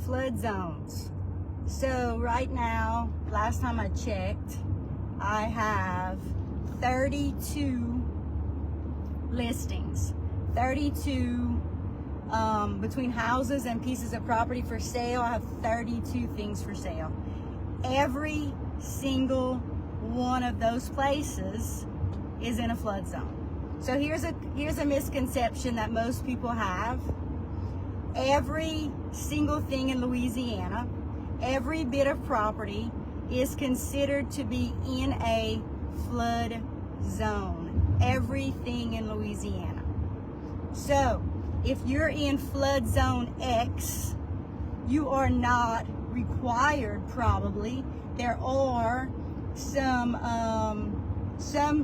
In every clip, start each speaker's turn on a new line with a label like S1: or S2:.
S1: flood zones. So right now, last time I checked, I have 32 listings, 32 between houses and pieces of property for sale. I have 32 things for sale. Every single one of those places is in a flood zone. So here's a misconception that most people have. Every single thing in Louisiana, every bit of property is considered to be in a flood zone. Everything in Louisiana. So if you're in flood zone X, you are not required, probably. There are some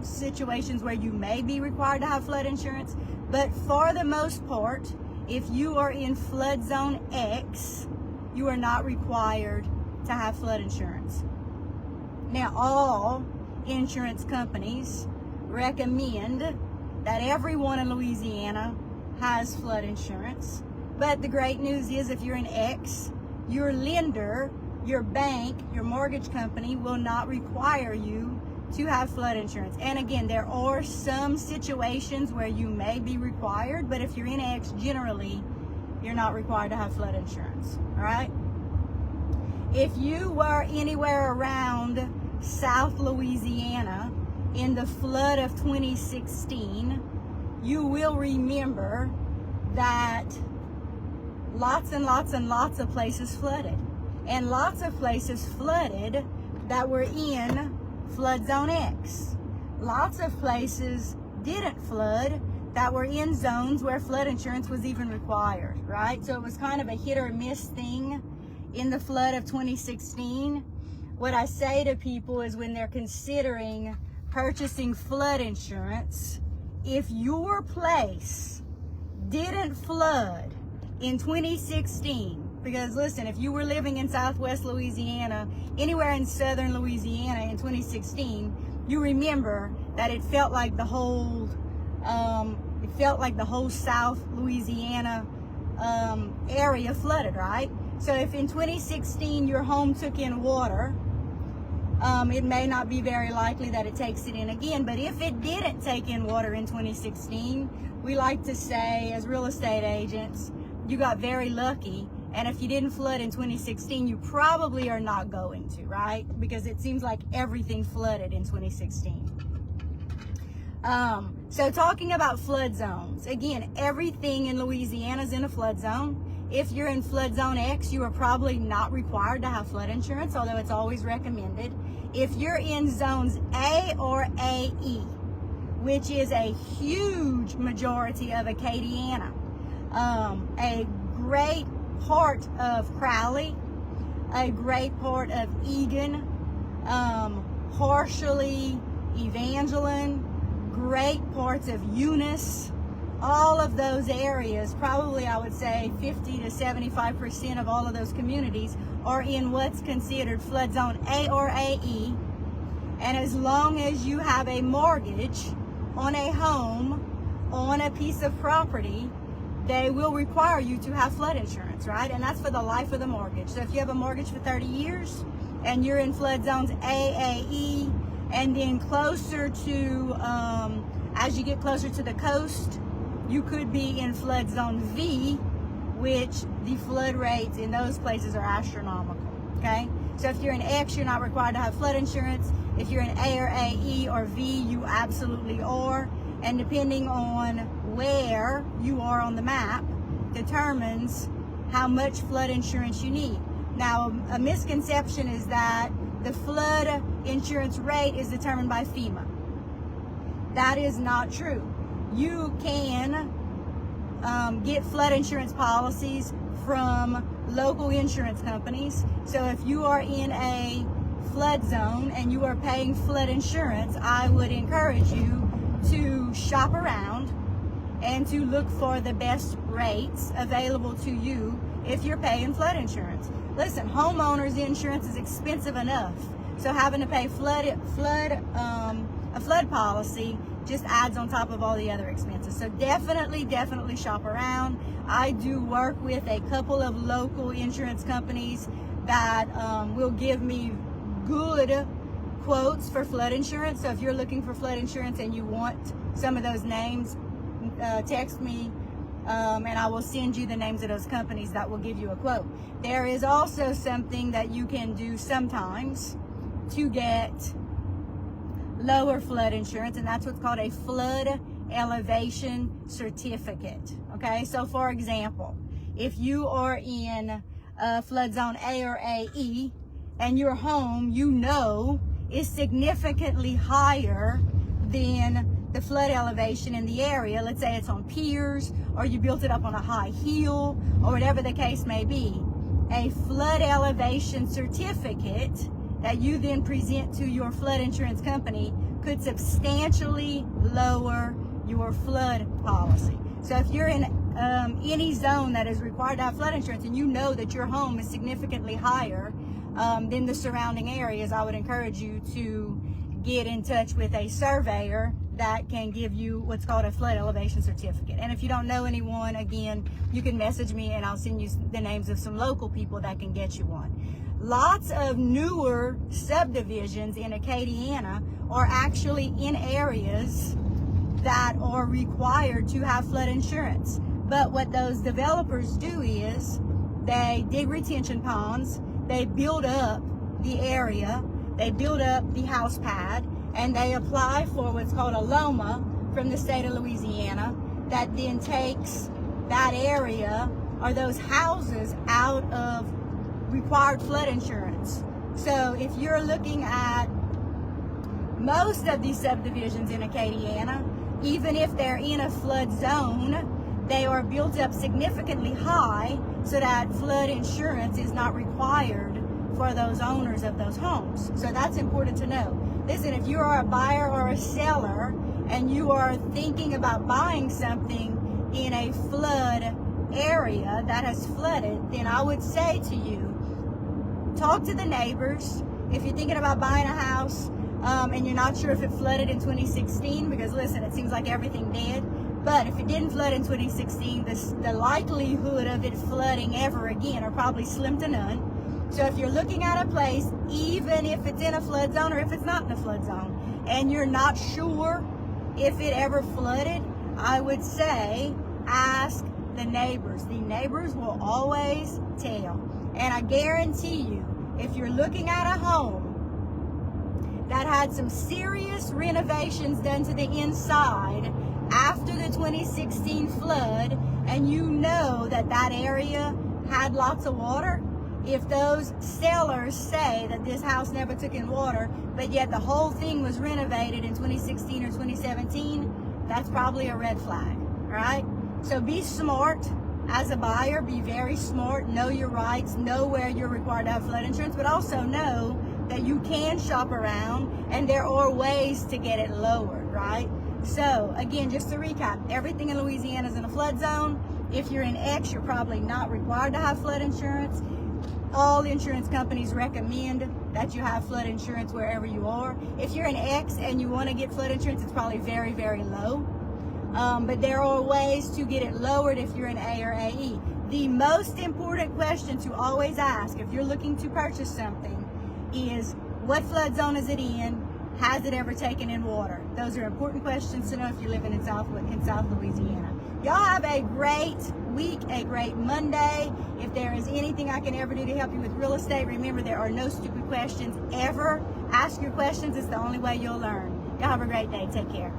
S1: situations where you may be required to have flood insurance, but for the most part, if you are in flood zone X, you are not required to have flood insurance. Now, all insurance companies recommend that everyone in Louisiana has flood insurance, but the great news is if you're in X, your lender, your bank, your mortgage company will not require you to have flood insurance. And again, there are some situations where you may be required, but if you're in X, generally, you're not required to have flood insurance, all right? If you were anywhere around South Louisiana in the flood of 2016, you will remember that lots and lots and lots of places flooded. And lots of places flooded that were in flood zone X. Lots of places didn't flood that were in zones where flood insurance was even required, right? So it was kind of a hit or miss thing in the flood of 2016. What I say to people is when they're considering purchasing flood insurance, if your place didn't flood in 2016, because listen, if you were living in Southwest Louisiana, anywhere in Southern Louisiana in 2016, you remember that it felt like the whole South Louisiana area flooded, right? So if in 2016 your home took in water, it may not be very likely that it takes it in again. But if it didn't take in water in 2016, we like to say as real estate agents, you got very lucky. And if you didn't flood in 2016, you probably are not going to, right? Because it seems like everything flooded in 2016. So talking about flood zones, again, everything in Louisiana is in a flood zone. If you're in flood zone X, you are probably not required to have flood insurance, although it's always recommended. If you're in zones A or AE, which is a huge majority of Acadiana, a great part of Crowley, a great part of Egan, partially Evangeline, great parts of Eunice, all of those areas, probably I would say 50 to 75% of all of those communities are in what's considered flood zone A or AE. And as long as you have a mortgage on a home, on a piece of property, they will require you to have flood insurance, right? And that's for the life of the mortgage. So if you have a mortgage for 30 years and you're in flood zones AAE, and then closer to, as you get closer to the coast, you could be in flood zone V, which the flood rates in those places are astronomical, okay? So if you're in X, you're not required to have flood insurance. If you're in A or AE or V, you absolutely are. And depending on where you are on the map determines how much flood insurance you need. Now, a misconception is that the flood insurance rate is determined by FEMA. That is not true. You can get flood insurance policies from local insurance companies. So if you are in a flood zone and you are paying flood insurance, I would encourage you to shop around and to look for the best rates available to you if you're paying flood insurance. Listen, homeowners insurance is expensive enough, so having to pay a flood policy just adds on top of all the other expenses. So definitely shop around. I do work with a couple of local insurance companies that will give me good quotes for flood insurance. So if you're looking for flood insurance and you want some of those names, text me and I will send you the names of those companies that will give you a quote. There is also something that you can do sometimes to get lower flood insurance, and that's what's called a flood elevation certificate. Okay, so for example, if you are in flood zone A or AE and your home, you know, is significantly higher than the flood elevation in the area, let's say it's on piers or you built it up on a high hill or whatever the case may be, a flood elevation certificate that you then present to your flood insurance company could substantially lower your flood policy. So if you're in any zone that is required to have flood insurance and you know that your home is significantly higher than the surrounding areas, I would encourage you to get in touch with a surveyor that can give you what's called a flood elevation certificate. And if you don't know anyone, again, you can message me and I'll send you the names of some local people that can get you one. Lots of newer subdivisions in Acadiana are actually in areas that are required to have flood insurance. But what those developers do is they dig retention ponds, they build up the area, they build up the house pad, and they apply for what's called a LOMA from the state of Louisiana that then takes that area or those houses out of required flood insurance. So if you're looking at most of these subdivisions in Acadiana, even if they're in a flood zone, they are built up significantly high so that flood insurance is not required for those owners of those homes. So that's important to know. Listen, if you are a buyer or a seller and you are thinking about buying something in a flood area that has flooded, then I would say to you, talk to the neighbors. If you're thinking about buying a house and you're not sure if it flooded in 2016, because listen, it seems like everything did, but if it didn't flood in 2016, the likelihood of it flooding ever again are probably slim to none. So if you're looking at a place, even if it's in a flood zone or if it's not in a flood zone, and you're not sure if it ever flooded, I would say ask the neighbors. The neighbors will always tell. And I guarantee you, if you're looking at a home that had some serious renovations done to the inside after the 2016 flood, and you know that that area had lots of water, if those sellers say that this house never took in water, but yet the whole thing was renovated in 2016 or 2017, that's probably a red flag, all right? So be smart as a buyer, be very smart, know your rights, know where you're required to have flood insurance, but also know that you can shop around and there are ways to get it lowered, right? So again, just to recap, everything in Louisiana is in a flood zone. If you're in X, you're probably not required to have flood insurance. All insurance companies recommend that you have flood insurance wherever you are. If you're in X and you want to get flood insurance, it's probably very, very low. But there are ways to get it lowered if you're in A or AE. The most important question to always ask if you're looking to purchase something is, what flood zone is it in? Has it ever taken in water? Those are important questions to know if you're living in South Louisiana. Y'all have a great week, a great Monday. If there is anything I can ever do to help you with real estate, remember there are no stupid questions ever. Ask your questions. It's the only way you'll learn. Y'all have a great day. Take care.